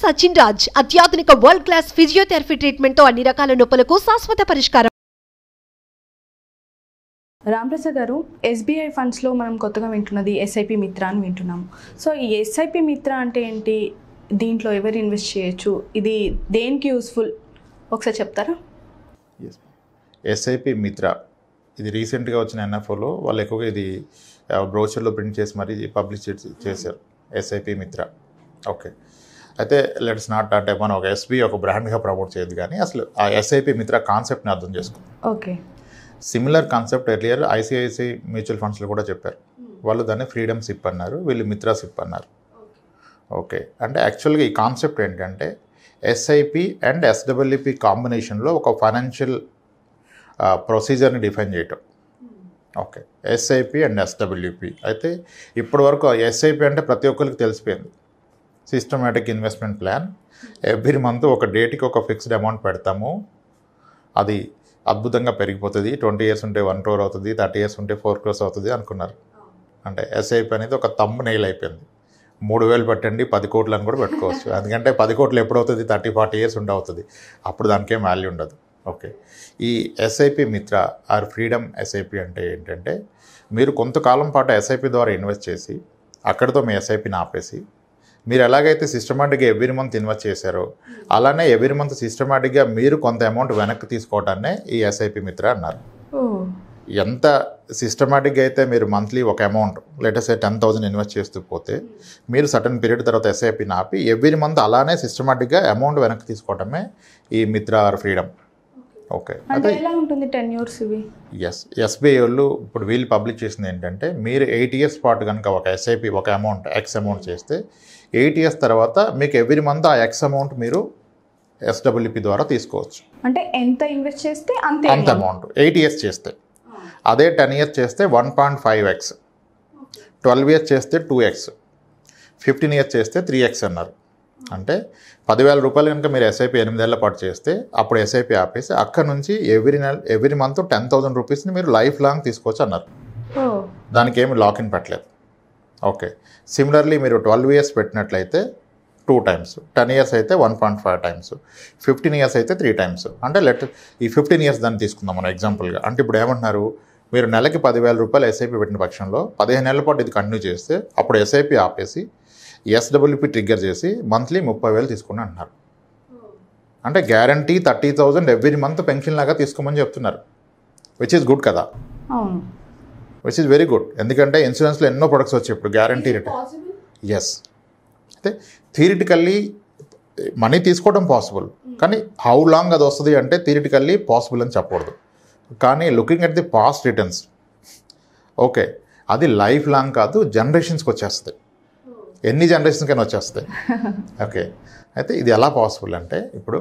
సచిన్ రాజ్ అత్యాధునిక world class physiotherapy treatment తో అన్ని రకాల నొప్పులకు శాశ్వత పరిష్కారం. రాంప్రసాద్ గారు, ఎస్బీఐ ఫండ్స్లో మనం కొత్తగా వింటున్నది ఎస్ఐపి మిత్ర అని వింటున్నాము. సో ఈ ఎస్ఐపి మిత్ర అంటే ఏంటి? దీంట్లో ఎవరు ఇన్వెస్ట్ చేయొచ్చు? ఇది దేనికి యూస్ఫుల్ ఒకసారి చెప్తారా? ఎస్ఐపి మిత్ర ఇది రీసెంట్గా వచ్చిన ఎన్ఎఫ్ఓలో వాళ్ళు ఎక్కువగా ఇది బ్రోచర్లో ప్రింట్ చేసి మరీ పబ్లిష్ చేశారు ఎస్ఐపి మిత్ర. ఓకే, అయితే లెట్స్ నాట్ అంటే మనం ఒక ఎస్బీ ఒక బ్రాండ్గా ప్రమోట్ చేయదు, కానీ అసలు ఆ ఎస్ఐపి మిత్ర కాన్సెప్ట్ని అర్థం చేసుకుందాం. Okay, similar concept earlier ICICI mutual ఫండ్స్లో కూడా చెప్పారు. వాళ్ళు దాన్ని ఫ్రీడమ్ సిప్ అన్నారు, వీళ్ళు మిత్రా సిప్ అన్నారు. ఓకే, అంటే యాక్చువల్గా ఈ కాన్సెప్ట్ ఏంటంటే ఎస్ఐపి అండ్ ఎస్డబ్ల్యూపి కాంబినేషన్లో ఒక ఫైనాన్షియల్ ప్రొసీజర్ని డిఫైన్ చేయటం. Okay, SIP and SWP. అయితే ఇప్పటివరకు ఎస్ఐపి అంటే ప్రతి ఒక్కరికి తెలిసిపోయింది, systematic investment plan. Every month ఒక డేట్కి ఒక ఫిక్స్డ్ అమౌంట్ పెడతాము, అది అద్భుతంగా పెరిగిపోతుంది. 20 years ఉంటే 1 crore అవుతుంది, 30 years ఉంటే 4 crores అవుతుంది అనుకున్నారు. అంటే ఎస్ఐపి అనేది ఒక తమ్ము నెయిల్ అయిపోయింది. 3,000 పెట్టండి 10 కోట్లు అని కూడా పెట్టుకోవచ్చు. ఎందుకంటే 10 కోట్లు ఎప్పుడవుతుంది? 30-40 years ఉండి అవుతుంది, అప్పుడు దానికేం వాల్యూ ఉండదు. ఓకే, ఈ ఎస్ఐపి మిత్ర ఆర్ ఫ్రీడమ్ ఎస్ఐపి అంటే ఏంటంటే మీరు కొంతకాలం పాటు ఎస్ఐపి ద్వారా ఇన్వెస్ట్ చేసి అక్కడితో మీ ఎస్ఐపిని ఆపేసి మీరు ఎలాగైతే సిస్టమాటిక్గా ఎవ్రీ మంత్ ఇన్వెస్ట్ చేశారో అలానే ఎవ్రీ మంత్ సిస్టమాటిక్గా మీరు కొంత అమౌంట్ వెనక్కి తీసుకోవడాన్నే ఈ ఎస్ఐపి మిత్ర అన్నారు. ఎంత సిస్టమాటిక్గా అయితే మీరు మంత్లీ ఒక అమౌంట్ లెటర్స్ 10,000 ఇన్వెస్ట్ చేస్తూ పోతే మీరు సర్టన్ పీరియడ్ తర్వాత ఎస్ఐపిని ఆపి ఎవ్రీ మంత్ అలానే సిస్టమాటిక్గా అమౌంట్ వెనక్కి తీసుకోవడమే ఈ మిత్ర ఆర్ ఫ్రీడమ్. ఓకే, అంటే ఎలా ఉంటుంది 10 years ఇవి? ఎస్బీఐ వాళ్ళు ఇప్పుడు వీళ్ళు పబ్లిష్ చేసింది ఏంటంటే మీరు 8 years పాటు కనుక ఒక ఎస్ఐపి ఒక అమౌంట్ ఎక్స్ అమౌంట్ చేస్తే 8 years తర్వాత మీకు ఎవ్రీ మంత్ ఆ ఎక్స్ అమౌంట్ మీరు ఎస్డబ్ల్యూపి ద్వారా తీసుకోవచ్చు. అంటే ఎంత ఇన్వెస్ట్ చేస్తే అంత అమౌంట్ 8 years చేస్తే. అదే 10 years చేస్తే 1.5x, 12 years చేస్తే 2x, 15 years చేస్తే 3x అన్నారు. అంటే 10,000 రూపాయలు కనుక మీరు ఎస్ఐపి 8 ఏళ్ల పాటు చేస్తే అప్పుడు ఎస్ఐపి ఆపేసి అక్కడ నుంచి ఎవ్రీ మంత్ 10,000 రూపీస్ని మీరు లైఫ్ లాంగ్ తీసుకోవచ్చు అన్నారు. దానికి ఏమి లాక్ ఇన్ పెట్టలేదు. ఓకే, సిమిలర్లీ మీరు 12 years పెట్టినట్లయితే 2 times, 10 years అయితే 1.5 times, 15 years అయితే 3 times. అంటే ఈ 15 years దాన్ని తీసుకుందాం మనం ఎగ్జాంపుల్గా. అంటే ఇప్పుడు ఏమంటున్నారు, మీరు నెలకి 10,000 రూపాయలు ఎస్ఐపి పెట్టిన పక్షంలో 15 ఏళ్ల పాటు ఇది కంటిన్యూ చేస్తే అప్పుడు ఎస్ఐపి ఆపేసి ఎస్డబ్ల్యూపి ట్రిగ్గర్ చేసి మంత్లీ 30,000 తీసుకుని అంటున్నారు. అంటే గ్యారంటీ 30,000 ఎవ్రీ మంత్ పెన్షన్ లాగా తీసుకోమని చెప్తున్నారు, విచ్ ఈజ్ గుడ్ కదా. Which is very good. ఎందుకంటే ఇన్సూరెన్స్లో ఎన్నో ప్రొడక్ట్స్ వచ్చాయి ఇప్పుడు గ్యారంటీ రిటర్న్. ఎస్, అయితే థియరిటికల్లీ మనీ తీసుకోవడం పాసిబుల్, కానీ హౌ లాంగ్ అది వస్తుంది అంటే థియరిటికల్లీ పాసిబుల్ అని చెప్పకూడదు. కానీ looking at the past returns, okay, అది లైఫ్ లాంగ్ కాదు, జనరేషన్స్కి వచ్చేస్తుంది, ఎన్ని జనరేషన్స్కైనా వచ్చేస్తాయి. ఓకే, అయితే ఇది ఎలా పాసిబుల్ అంటే ఇప్పుడు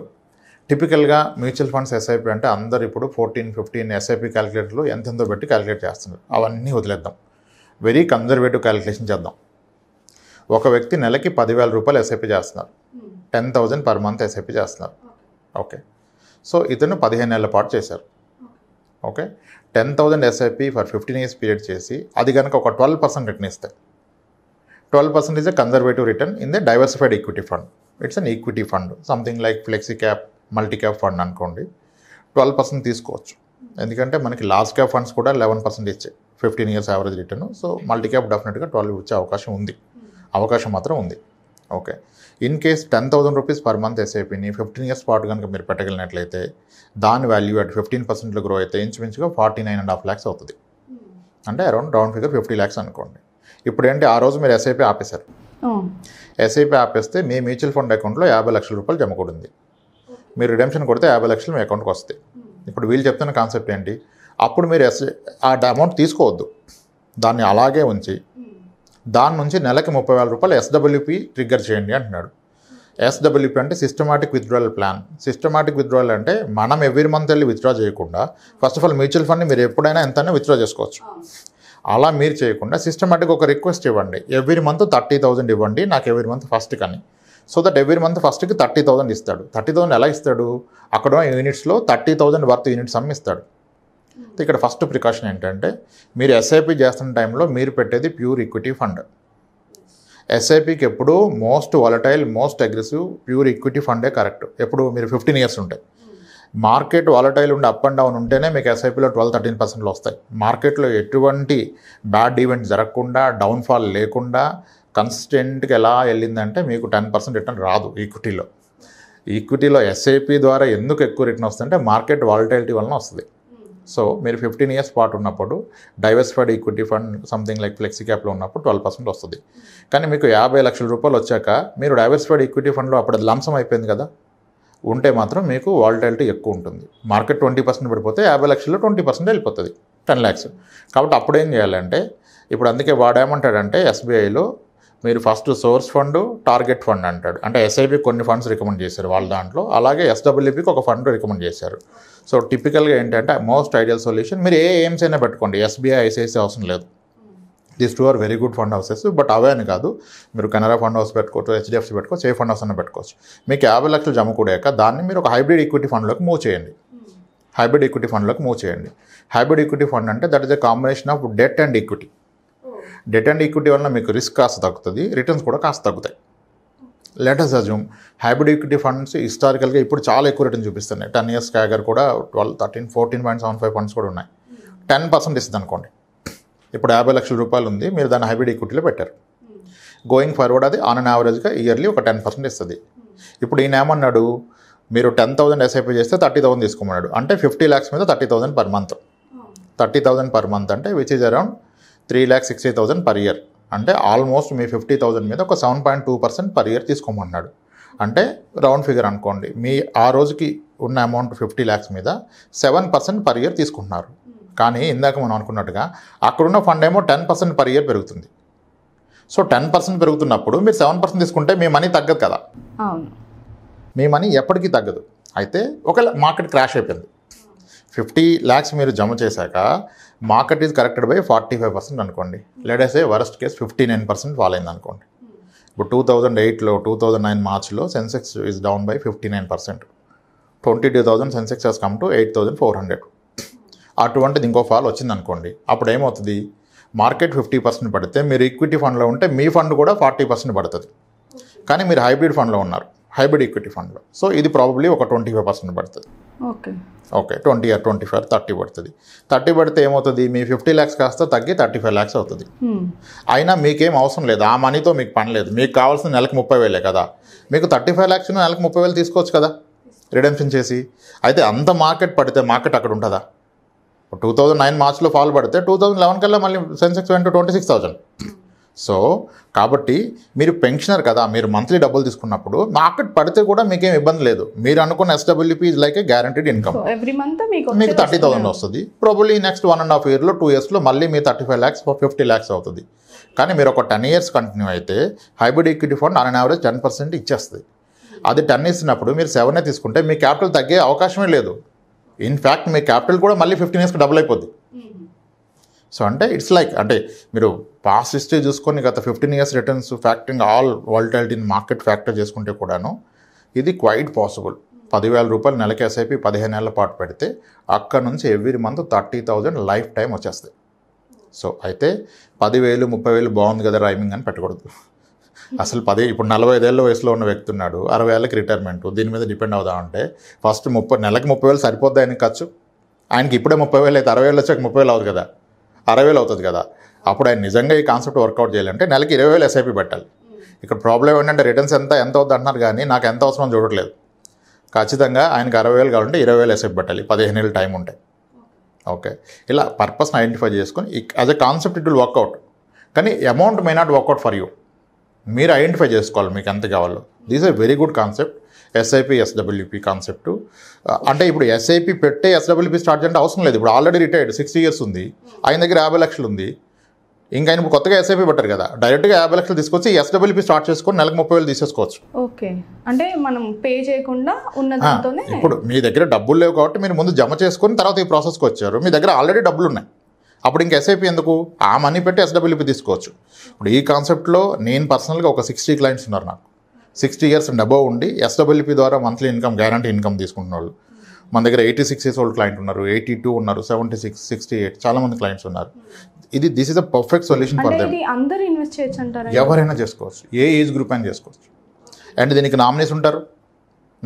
టిపికల్గా మ్యూచువల్ ఫండ్స్ ఎస్ఐపి అంటే అందరు ఇప్పుడు 14-15 ఎస్ఐపి క్యాలిక్యులేటర్లు ఎంతెంతో పెట్టి క్యాలిక్యులేట్ చేస్తున్నారు. అవన్నీ వదిలేద్దాం, వెరీ కన్జర్వేటివ్ క్యాలిక్యులేషన్ చేద్దాం. ఒక వ్యక్తి నెలకి 10,000 రూపాయలు ఎస్ఐపి చేస్తున్నారు, 10,000 per month ఎస్ఐపి చేస్తున్నారు. ఓకే, సో ఇతను 15 ఏళ్ల పాటు చేశారు. Okay, 10,000 SIP for 15 years period చేసి అది కనుక ఒక 12% రిటర్న్ ఇస్తాయి. 12% is a conservative return in the diversified equity fund. It's an equity fund, something like flexi cap, multi cap fund అనుకోండి. 12% తీసుకోవచ్చు, ఎందుకంటే మనకి లార్జ్ క్యాప్ ఫండ్స్ కూడా 11% ఇచ్చాయి 15 years average return. So multi cap డెఫినెట్గా 12 వచ్చే అవకాశం మాత్రం ఉంది. Okay, in case 10,000 rupees per month ఎస్ఐపిని 15 years పాటు కనుక మీరు పెట్టగలిగినట్లయితే దాని వాల్యూ అట్ 15% గ్రో అయితే ఇంచుమించుగా 49.5 lakhs అవుతుంది. అంటే అరౌండ్ రౌండ్ ఫిగర్ 50 lakhs అనుకోండి. ఇప్పుడు ఏంటి, ఆ రోజు మీరు ఎస్ఐపి ఆపేశారు. ఎస్ఐపి ఆపేస్తే మీ మ్యూచువల్ ఫండ్ అకౌంట్లో 50 లక్షల రూపాయలు జమ కూడింది. మీరు రిడెంప్షన్ కొడితే 50 లక్షలు మీ అకౌంట్కి వస్తాయి. ఇప్పుడు వీళ్ళు చెప్తున్న కాన్సెప్ట్ ఏంటి, అప్పుడు మీరు ఆ అమౌంట్ తీసుకోవద్దు, దాన్ని అలాగే ఉంచి దాని నుంచి నెలకి 30,000 రూపాయలు ఎస్డబ్ల్యూపి ట్రిగ్గర్ చేయండి అంటున్నాడు. ఎస్డబ్ల్యూపి అంటే systematic withdrawal plan. Systematic withdrawal అంటే మనం ఎవ్రీ మంత్ వెళ్ళి విత్డ్రా చేయకుండా ఫస్ట్ ఆఫ్ ఆల్ మ్యూచువల్ ఫండ్ని మీరు ఎప్పుడైనా ఎంతైనా విత్డ్రా చేసుకోవచ్చు. అలా మీరు చేయకుండా సిస్టమాటిక్ ఒక రిక్వెస్ట్ ఇవ్వండి, ఎవ్రీ మంత్ 30,000 ఇవ్వండి నాకు ఎవ్రీ మంత్ ఫస్ట్ కానీ. సో దట్ ఎవ్రీ మంత్ ఫస్ట్కి 30,000 ఇస్తాడు. 30,000 ఎలా ఇస్తాడు, అక్కడ యూనిట్స్లో 30,000 వర్త్ యూనిట్స్ అమ్మిస్తాడు. ఇక్కడ ఫస్ట్ ప్రికాషన్ ఏంటంటే మీరు ఎస్ఐపి చేస్తున్న టైంలో మీరు పెట్టేది ప్యూర్ ఈక్విటీ ఫండ్. ఎస్ఐపికి ఎప్పుడు most volatile, most aggressive pure equity ఫండే కరెక్ట్. ఎప్పుడు మీరు 15 ఇయర్స్ ఉంటాయి. మార్కెట్ వాలటైల్ ఉండి అప్ అండ్ డౌన్ ఉంటేనే మీకు ఎస్ఐపిలో 12-13% వస్తాయి. మార్కెట్లో ఎటువంటి బ్యాడ్ ఈవెంట్ జరగకుండా, డౌన్ఫాల్ లేకుండా కన్సిస్టెంట్గా ఎలా వెళ్ళిందంటే మీకు 10% రిటర్న్ రాదు ఈక్విటీలో. ఈక్విటీలో ఎస్ఐపి ద్వారా ఎందుకు ఎక్కువ రిటర్న్ వస్తుందంటే మార్కెట్ వాలటైలిటీ వలన వస్తుంది. సో మీరు 15 ఇయర్స్ పాటు ఉన్నప్పుడు diversified equity fund something like flexi క్యాప్లో ఉన్నప్పుడు 12% వస్తుంది. కానీ మీకు 50 లక్షల రూపాయలు వచ్చాక మీరు డైవర్సిఫైడ్ ఈక్విటీ ఫండ్లో అప్పుడు అది లంసం అయిపోయింది కదా, ఉంటే మాత్రం మీకు వాలటైలిటీ ఎక్కువ ఉంటుంది. మార్కెట్ 20% పడిపోతే 50 లక్షల్లో 20% వెళ్ళిపోతుంది, 10 lakhs. కాబట్టి అప్పుడు ఏం చేయాలంటే, ఇప్పుడు అందుకే వాడేమంటాడంటే ఎస్బీఐలో మీరు first source fund, target fund అంటాడు. అంటే ఎస్ఐపి కొన్ని ఫండ్స్ రికమెండ్ చేశారు వాళ్ళ దాంట్లో, అలాగే ఎస్డబ్ల్యూపీకి ఒక ఫండ్ రికమెండ్ చేశారు. సో టిపికల్గా ఏంటంటే మోస్ట్ ఐడియల్ సొల్యూషన్ మీరు ఏ ఎయిమ్స్ అయినా పెట్టుకోండి, ఎస్బీఐ, ఐసిఐసిఐ అవసరం లేదు. These two are very good fund houses. But అవే అని కాదు, మీరు కెనరా ఫండ్ హౌస్ పెట్టుకోవచ్చు, హెచ్డిఎఫ్సి పెట్టుకోవచ్చు, ఏ ఫండ్ హౌస్ అయినా పెట్టుకోవచ్చు. మీకు 50 లక్షలు జమ కూడాక దాన్ని మీరు ఒక హైబ్రిడ్ ఈక్విటీ ఫండ్లోకి మూవ్ చేయండి. హైబ్రిడ్ ఈక్విటీ ఫండ్లోకి మూవ్ చేయండి. హైబ్రిడ్ ఈక్విటీ ఫండ్ అంటే that is a combination of debt and equity. Debt and equity వల్ల మీకు రిస్క్ కాస్త తగ్గుతుంది, రిటర్న్స్ కూడా కాస్త తగ్గుతాయి. Let's assume hybrid equity funds హిస్టారికల్గా ఇప్పుడు చాలా ఎక్కువ రిటర్న్ చూపిస్తున్నాయి. 10 years క్యాగర్ కూడా 12, 13, 14.75 ఫండ్స్ కూడా ఉన్నాయి. 10% ఇస్తుంది అనుకోండి. ఇప్పుడు 50 లక్షల రూపాయలు ఉంది, మీరు దాన్ని హైబ్రిడ్ ఈక్విటీలో పెట్టారు. గోయింగ్ ఫార్వర్డ్ అది ఆన్ అన్ యావరేజ్గా ఇయర్లీ ఒక 10% ఇస్తుంది. ఇప్పుడు ఈయన ఏమన్నాడు, మీరు 10,000 ఎస్ఐపి చేస్తే 30,000 తీసుకోమన్నాడు. అంటే 50 lakhs మీద 30,000 per month. 30,000 per month అంటే which is around 3,60,000 per year. అంటే ఆల్మోస్ట్ మీ 50,000 మీద ఒక 7.2% per year తీసుకోమన్నాడు. అంటే రౌండ్ ఫిగర్ అనుకోండి, మీ ఆ రోజుకి ఉన్న అమౌంట్ 50 lakhs మీద 7% per year తీసుకుంటున్నారు. కానీ ఇందాక మనం అనుకున్నట్టుగా అక్కడున్న ఫండ్ ఏమో 10% per year పెరుగుతుంది. సో 10% పెరుగుతున్నప్పుడు మీరు 7% తీసుకుంటే మీ మనీ తగ్గదు కదా. అవును, మీ మనీ ఎప్పటికీ తగ్గదు. అయితే ఒకవేళ మార్కెట్ క్రాష్ అయిపోయింది, 50 lakhs మీరు జమ చేశాక మార్కెట్ ఈజ్ కరెక్టెడ్ బై 45% అనుకోండి. Let's say worst case 59% fall అయింది అనుకోండి. ఇప్పుడు 2008లో 2009 మార్చ్లో Sensex is down by 59%. 22,000 Sensex has come to 8,400. అటువంటిది ఇంకో ఫాల్ వచ్చింది అనుకోండి. అప్పుడు ఏమవుతుంది, మార్కెట్ 50% పడితే మీరు ఈక్విటీ ఫండ్లో ఉంటే మీ ఫండ్ కూడా 40% పడుతుంది. కానీ మీరు హైబ్రిడ్ ఫండ్లో ఉన్నారు, హైబ్రిడ్ ఈక్విటీ ఫండ్లో. సో ఇది ప్రాబబ్లీ ఒక 25% పడుతుంది. ఓకే 20 or 25, 30 పడుతుంది. 30 పడితే ఏమవుతుంది, మీ 50 lakhs కాస్త తగ్గి 35 lakhs అవుతుంది. అయినా మీకేం అవసరం లేదు, ఆ మనీతో మీకు పని లేదు. మీకు కావాల్సిన నెలకు 30,000 కదా, మీకు 35 lakhs నెలకు 30,000 తీసుకోవచ్చు కదా రిడెంప్షన్ చేసి. అయితే అంత మార్కెట్ పడితే మార్కెట్ అక్కడ ఉంటుందా? 2009 మార్చ్లో ఫాల్ పడితే 2011 కల్లా మళ్ళీ సెన్సెక్స్ వెంట 26,000. సో కాబట్టి మీరు పెన్షనర్ కదా, మీరు మంత్లీ డబ్బులు తీసుకున్నప్పుడు మార్కెట్ పడితే కూడా మీకేం ఇబ్బంది లేదు. మీరు అనుకున్న SWP is like A guaranteed income. Every month మీకు 30,000 వస్తుంది. ప్రాబబ్లీ నెక్స్ట్ 1.5 yearలో 2 yearsలో మళ్ళీ మీ 35 lakhs 50 lakhs అవుతుంది. కానీ మీరు ఒక 10 years కంటిన్యూ అయితే hybrid equity fund on average 10% ఇచ్చేస్తుంది. అది 10 ఇచ్చినప్పుడు మీరు 7 తీసుకుంటే మీ క్యాపిటల్ తగ్గే అవకాశమే లేదు. ఇన్ఫ్యాక్ట్ మీ క్యాపిటల్ కూడా మళ్ళీ 15 yearsకి డబుల్ అయిపోద్ది. సో అంటే ఇట్స్ లైక్, అంటే మీరు పాస్ట్ హిస్టరీ చూసుకొని గత 15 years returns factoring all volatility in market factor చేసుకుంటే కూడాను ఇది క్వైట్ పాసిబుల్. 10,000 రూపాయలు నెలకి ఎస్ఐపి 15 ఏళ్ల పాటు పెడితే అక్కడ నుంచి ఎవ్రీ మంత్ 30,000 లైఫ్ టైం వచ్చేస్తాయి. సో అయితే 10,000, 30,000 బాగుంది కదా రైమింగ్ అని పెట్టకూడదు. అసలు ఇప్పుడు 45 ఏళ్ళ వయసులో ఉన్న వ్యక్తి ఉన్నాడు, 60 ఏళ్ళకి రిటైర్మెంట్, దీని మీద డిపెండ్ అవుదామంటే ఫస్ట్ నెలకి 30,000 సరిపోద్ది ఆయనకి ఖర్చు. ఆయనకి ఇప్పుడే 30,000 అయితే 60 ఏళ్ళు వచ్చాక 30,000 అవుతుంది కదా, 60,000 అవుతుంది కదా. అప్పుడు ఆయన నిజంగా ఈ కాన్సెప్ట్ వర్కౌట్ చేయాలంటే నెలకి 20,000 ఎస్ఐపి పెట్టాలి. ఇక్కడ ప్రాబ్లం ఏంటంటే రిటర్న్స్ ఎంత అవుతుంది అంటున్నారు కానీ నాకు ఎంత అవసరం చూడట్లేదు. ఖచ్చితంగా ఆయనకి 60,000 కావాలంటే 20,000 ఎస్ఐపి పెట్టాలి, 15 ఏళ్ళు టైం ఉంటాయి. ఓకే, ఇలా పర్పస్ని ఐడెంటిఫై చేసుకొని as a concept it will work out. కానీ amount may not work out for you. మీరు ఐడెంటిఫై చేసుకోవాలి మీకు ఎంత కావాలో. This a very good concept SIP SWP concept. అంటే ఇప్పుడు ఎస్ఐపి పెట్టే ఎస్డబ్ల్యూపీ స్టార్ట్ చేయాలంటే అవసరం లేదు. ఇప్పుడు ఆల్రెడీ రిటైర్డ్ 60 years ఉంది, ఆయన దగ్గర 50 లక్షలు ఉంది. ఇంకా ఆయన ఇప్పుడు కొత్తగా ఎస్ఐపి పెట్టారు కదా, డైరెక్ట్గా 50 లక్షలు తీసుకొచ్చి ఎస్డబ్ల్యూపీ స్టార్ట్ చేసుకొని నెలకు 30,000 తీసేసుకోవచ్చు. ఓకే, అంటే మనం పే చేయకుండా ఉన్న దాంతోనే. ఇప్పుడు మీ దగ్గర డబ్బులు లేవు కాబట్టి మీరు ముందు జమ చేసుకొని తర్వాత ఈ ప్రాసెస్కి వచ్చారు. మీ దగ్గర ఆల్రెడీ డబ్బులు ఉన్నాయి, అప్పుడు ఇంకా ఎస్ఐపి ఎందుకు, ఆ మనీ పెట్టి ఎస్డబ్ల్యూపీ తీసుకోవచ్చు. ఇప్పుడు ఈ కాన్సెప్ట్లో నేను పర్సనల్గా ఒక 60 clients ఉన్నారు నాకు. 60 years అండ్ అబవ్ ఉండి ఎస్డబ్ల్యూపీ ద్వారా మంత్లీ ఇన్కమ్, గ్యారంటీ ఇన్కమ్ తీసుకుంటున్న వాళ్ళు మన దగ్గర 86 years old క్లయింట్ ఉన్నారు, 82 ఉన్నారు, 76, 68 చాలామంది క్లయింట్స్ ఉన్నారు. This is a perfect solution for అంటే దెమ్. ఇది అందరూ ఇన్వెస్ట్ చేయొచ్చు అంటారా? ఎవరైనా చేసుకోవచ్చు, ఏ ఏజ్ గ్రూప్ అయినా చేసుకోవచ్చు. అండ్ దీనికి నామినీస్ ఉంటారు.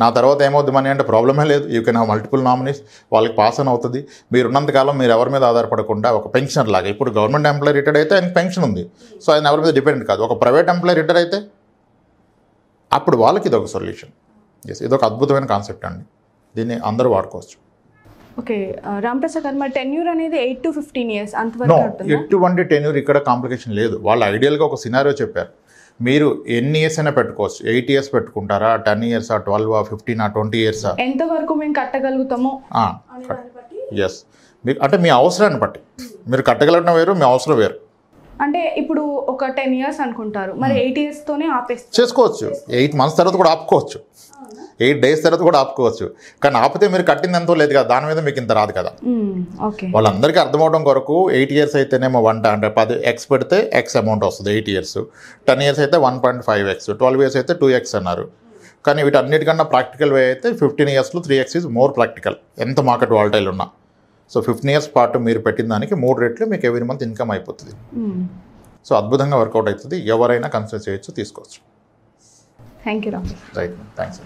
నా తర్వాత ఏమవుద్ది మనీ అంటే ప్రాబ్లమే లేదు. You can have multiple nominees, వాళ్ళకి పాస్ అని అవుతుంది. మీరు ఉన్నంతకాలం మీరు ఎవరి మీద ఆధారపడకుండా ఒక పెన్షనర్ లాగా, ఇప్పుడు గవర్నమెంట్ ఎంప్లాయీ రిటైర్డ్ అయితే ఆయనకి పెన్షన్ ఉంది, సో ఆయన ఎవరి మీద డిపెండ్ కాదు. ఒక ప్రైవేట్ ఎంప్లాయీ రిటైర్ అయితే అప్పుడు వాళ్ళకి ఇది ఒక సొల్యూషన్. ఎస్, ఇది ఒక అద్భుతమైన కాన్సెప్ట్ అండి, దీన్ని అందరూ వాడుకోవచ్చు. ఓకే రాంప్రసాద్ గారు, మరి టెన్యూర్ అనేది 8 to 15 years అంతవరకు ఉంటుందా? ఎటువంటి టెన్యూర్ ఇక్కడ కాంప్లికేషన్ లేదు. వాళ్ళు ఐడియల్గా ఒక సినారియో చెప్పారు. మీరు ఎన్ని ఇయర్స్ అయినా పెట్టుకోవచ్చు. 8 years పెట్టుకుంటారా, 10 years, 12, 15, 20 years, ఎంతవరకు మేము కట్టగలుగుతామో. ఎస్, మీకు అంటే మీ అవసరాన్ని బట్టి మీరు కట్టగలగడం వేరు, మీ అవసరం వేరు. అంటే ఇప్పుడు ఒక 10 years అనుకుంటారు, మరి 8 years తోనే ఆపేస్తారు. చేసుకోవచ్చు. 8 months తర్వాత కూడా ఆపుకోవచ్చు, 8 days తర్వాత కూడా ఆపుకోవచ్చు. కానీ ఆపితే మీరు కట్టింది ఎంతో లేదు కదా, దాని మీద మీకు ఇంత రాదు కదా. ఓకే, వాళ్ళందరికీ అర్థమవడం కొరకు 8 years అయితేనేమో 10x పెడితే x అమౌంట్ వస్తుంది 8 years, 10 years అయితే 1.5x, 12 years అయితే 2x అన్నారు. కానీ వీటన్నిటికన్నా ప్రాక్టికల్ వే అయితే 15 yearsలో 3x ఈజ్ మోర్ ప్రాక్టికల్, ఎంత మార్కెట్ వాలటైల్ ఉన్నా. సో 15 years పాటు మీరు పెట్టిన దానికి 3 రెట్లు మీకు ఎవ్రీ మంత్ ఇన్కమ్ అయిపోతుంది. సో అద్భుతంగా వర్కౌట్ అవుతుంది. ఎవరైనా కన్సిడర్ చేయొచ్చు, తీసుకోవచ్చు. Thank you Ram. Right, thanks.